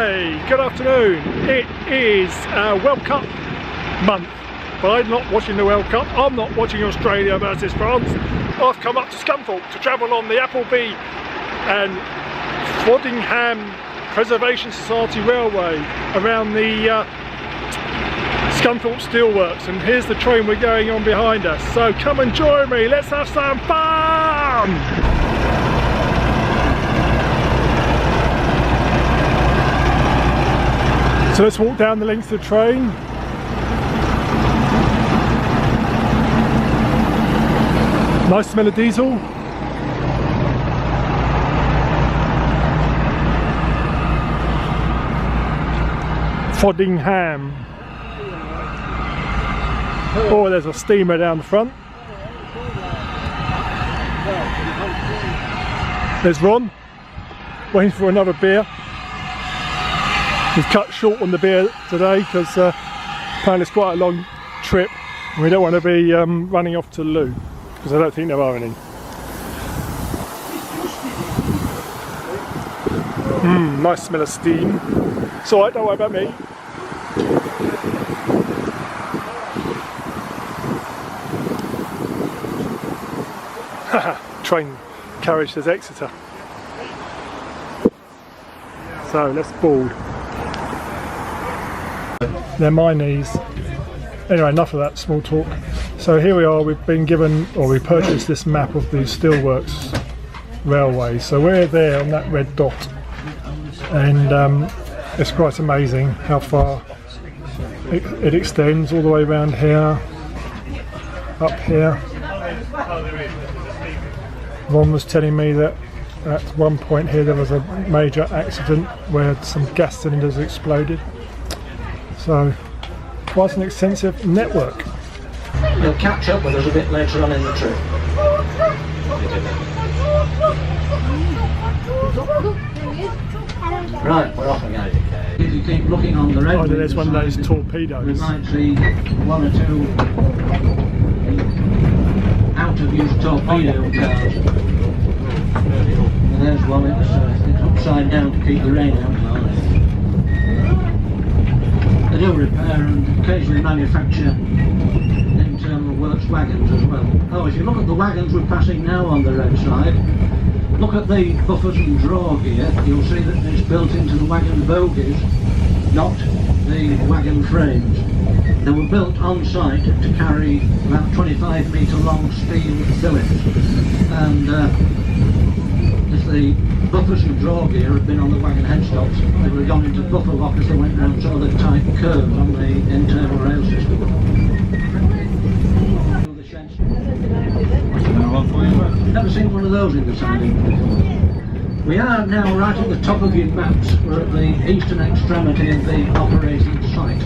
Hey, good afternoon. It is World Cup month, but I'm not watching the World Cup. I'm not watching Australia versus France. I've come up to Scunthorpe to travel on the Appleby and Frodingham Presevation Society railway around the Scunthorpe Steelworks, and here's the train we're going on behind us. So come and join me, let's have some fun! So let's walk down the length of the train. Nice smell of diesel. Frodingham. Oh, there's a steamer down the front. There's Ron, waiting for another beer. We've cut short on the beer today because apparently it's quite a long trip and we don't want to be running off to the loo, because I don't think there are any. Nice smell of steam. It's alright, don't worry about me. Train carriage says Exeter. So let's board. They're my knees. Anyway, enough of that small talk. So here we are, we've been given, or we purchased this map of the Steelworks railway. So we're there on that red dot, and it's quite amazing how far it extends, all the way around here, up here. Ron was telling me that at one point here there was a major accident where some gas cylinders exploded. So, quite an extensive network. You'll catch up with us a bit later on in the trip. Right, we're off again. If you keep looking on the red, oh, there's one of those torpedoes. We might see one or two out-of-use torpedo cars. And there's one, it's upside down to keep the rain out. They do repair and occasionally manufacture internal works wagons as well. Oh, if you look at the wagons we're passing now on the red side, look at the buffers and draw gear, you'll see that it's built into the wagon bogies, not the wagon frames. They were built on site to carry about 25 metre long steel billets, and if the buffers and draw gear had been on the wagon headstocks, they would have gone into buffer lock as they went round some of the tight curves on the internal rail system. Never seen one of those in the siding. We are now right at the top of your maps. We're at the eastern extremity of the operating site.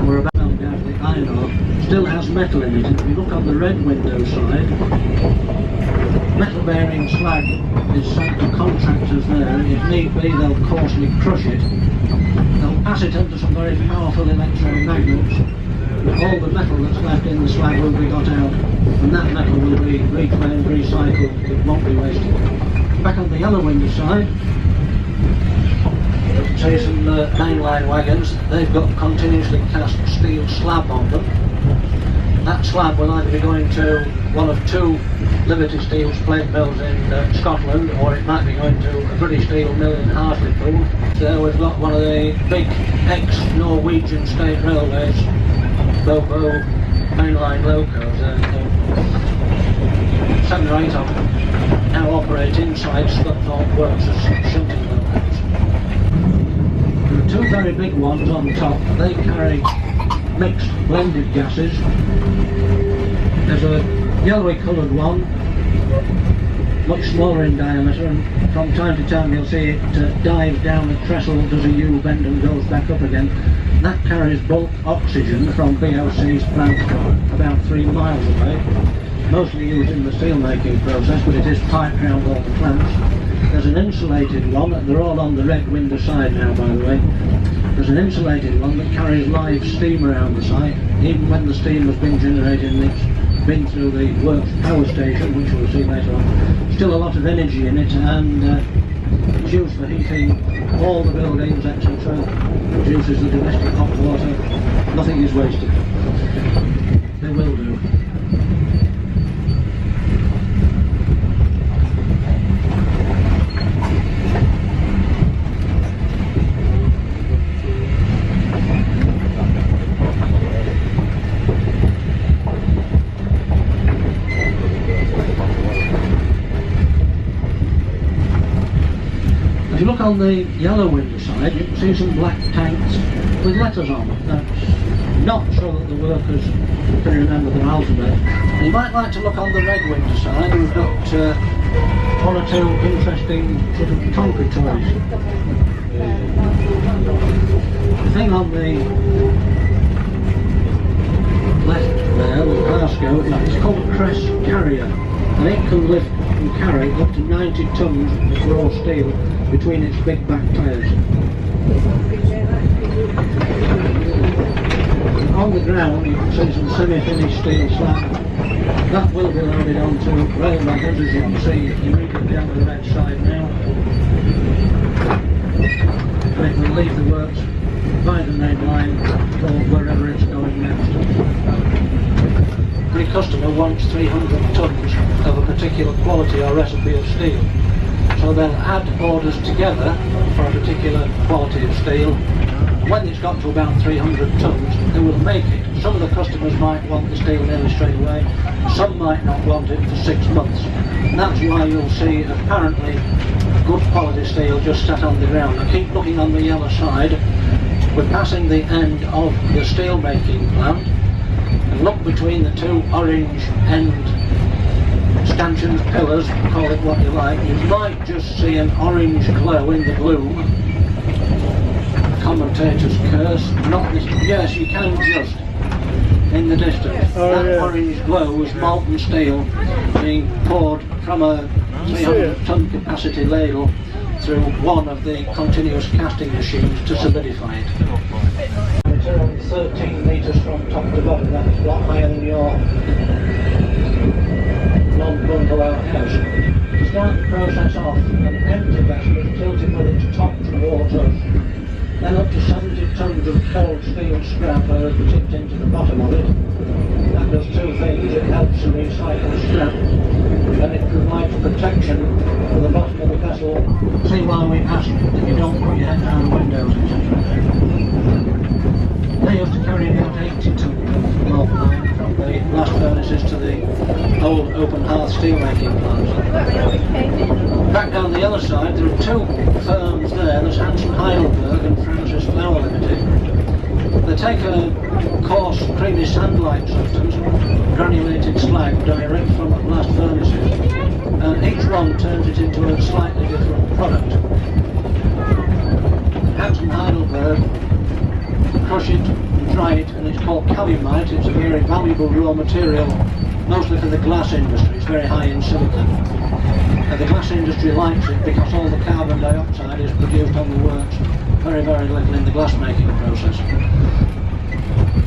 We're about down to the iron ore. Still has metal in it. If you look on the red window side, metal bearing slag is sent to contractors there. If need be, they'll coarsely crush it. They'll pass it under some very powerful electromagnets. All the metal that's left in the slag will be got out, and that metal will be reclaimed, recycled. It won't be wasted. Back on the yellow window side, you can see some mainline wagons. They've got continuously cast steel slab on them. That slab will either be going to one of two Liberty Steel's plate mills in Scotland, or it might be going to a British Steel mill in Hartlepool. So we've got one of the big ex-Norwegian State Railways Bobo mainline locos. 7 or 8 of them now operate inside Scunthorpe Works as shunting locos. There are 2 very big ones on top. They carry mixed blended gases. There's a yellowy coloured one, much smaller in diameter, and from time to time you'll see it dives down a trestle, does a U-bend and goes back up again. That carries bulk oxygen from BOC's plant about 3 miles away, mostly used in the steel making process, but it is piped round all the plants. There's an insulated one, they're all on the red window side now by the way. There's an insulated one that carries live steam around the site, even when the steam has been generated and it's been through the works power station, which we'll see later on. Still a lot of energy in it, and It's used for heating all the buildings, etc. Produces the domestic hot water. Nothing is wasted. They will do. If you look on the yellow window side, you can see some black tanks with letters on them. That's not so that the workers can remember their alphabet. And you might like to look on the red window side. We've got one or two interesting sort of tonka toys. The thing on the left there, the Glasgow, is called a Crest Carrier, and it can lift and carry up to 90 tons of raw steel between its big back tyres. On the ground you can see some semi-finished steel slab. That will be loaded onto rail wagons, as you can see immediately on the red side now. And it will leave the works by the main line or wherever it's going next. The customer wants 300 tons of a particular quality or recipe of steel. So they'll add orders together for a particular quality of steel. When it's got to about 300 tons, they will make it. Some of the customers might want the steel nearly straight away, some might not want it for 6 months. And that's why you'll see apparently good quality steel just sat on the ground. I keep looking on the yellow side. We're passing the end of the steel making plant, and look between the two orange end stanchions, pillars, call it what you like. You might just see an orange glow in the gloom. Commentator's curse, not this, yes, you can just, in the distance. That orange glow was molten steel being poured from a 300 ton capacity ladle through one of the continuous casting machines to solidify it. It's around 13 metres from top to bottom. That's a lot higher than your non-bungalow house. To start the process off, an empty vessel is tilted with its top towards us. Then up to 70 tons of cold steel scrap are tipped into the bottom of it. That does two things. It helps to recycle scrap, and it provides protection for the bottom of the vessel. See why we ask that you don't put your head down the windows, etc. They used to carry about 80 tons of molten iron from the blast furnaces to the old open hearth steel making plants. Back down the other side, there are two firms there. There's Heidelberg and Francis Flour Limited. They take a coarse, creamy sand-like substance, granulated slag, direct from the blast furnaces, and each one turns it into a slightly different product. Heidelberg crush it and dry it, and it's called calamite. It's a very valuable raw material, mostly for the glass industry. It's very high in silicon. The glass industry likes it because all the carbon dioxide is produced on the works, very, very little in the glass making process.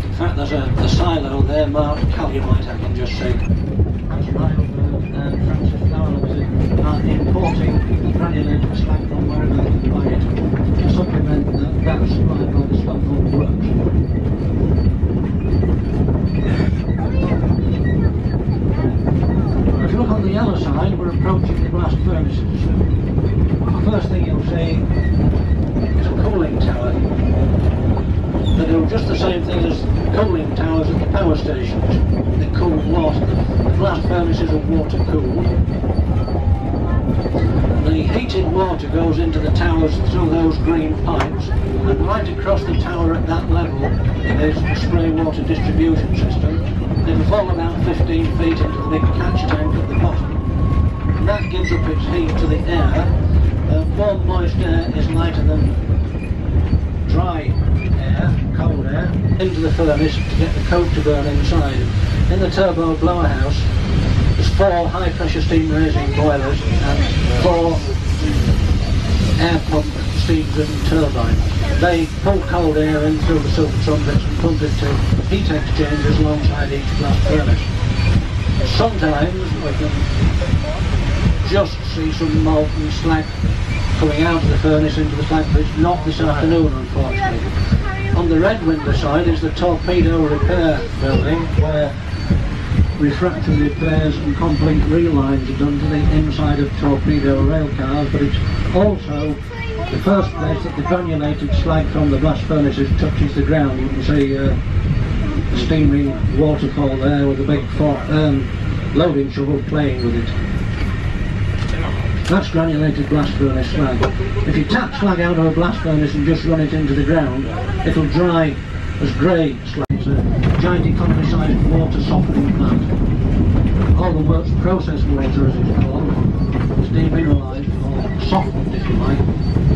In fact, there's a silo there marked calamite, I can just see. Heidelberg and Francis Flour Limited are importing granulated slag from wherever they can buy it to supplement that supplied by the Scunthorpe works. If you look on the yellow side, we're approaching the blast furnaces. The first thing you'll see is a cooling tower. They do just the same thing as cooling towers at the power stations. They cool water. The blast furnaces are water cooled. The heated water goes into the towers through those green pipes, and right across the tower at that level is a spray water distribution system. It'll fall about 15 feet into the big catch tank at the bottom. And that gives up its heat to the air. Warm moist air is lighter than dry air, cold air, into the furnace to get the coke to burn inside. In the turbo blower house, there's 4 high pressure steam raising boilers and 4 air pump steam driven turbines. They pull cold air in through the silver trumpets and pump it to heat exchangers alongside each blast furnace. Sometimes we can just see some molten slag coming out of the furnace into the slag pits, not this afternoon unfortunately. On the red window side is the torpedo repair building, where refractory repairs and complete relines are done to the inside of torpedo rail cars, but it's also the first place that the granulated slag from the blast furnaces touches the ground. You can see the steaming waterfall there with a big loading shovel playing with it. That's granulated blast furnace slag. If you tap slag out of a blast furnace and just run it into the ground, it'll dry as grey slag. It's a giant economy-sized water softening plant. All the works process water, as it's called, is demineralised or softened, if you like,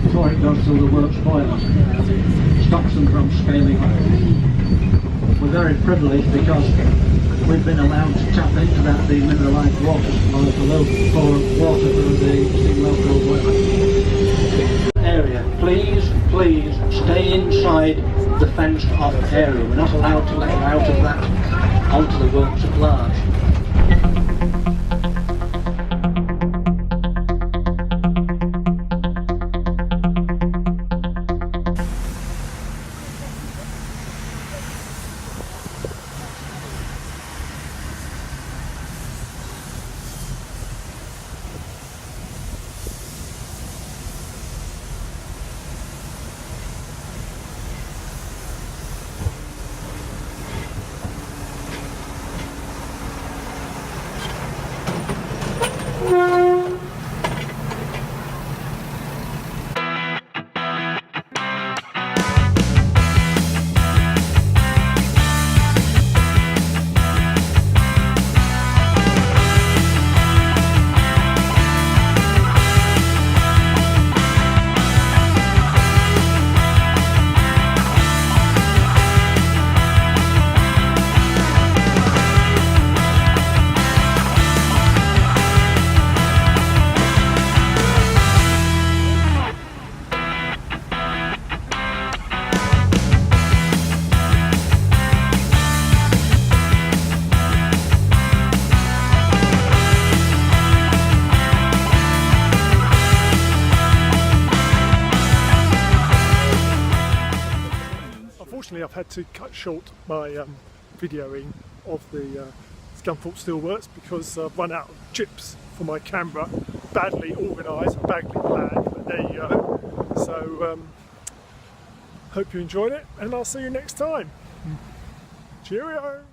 before it goes through the works boilers. Stops them from scaling up. We're very privileged because we've been allowed to tap into that demineralised water supply for water for the steam loco boiler. Area. Please stay inside the fenced off area. We're not allowed to let you out of that onto the works at large. Unfortunately, I've had to cut short my videoing of the Scunthorpe Steelworks because I've run out of chips for my camera. Badly organised and badly planned, but there you go. So, hope you enjoyed it, and I'll see you next time. Cheerio!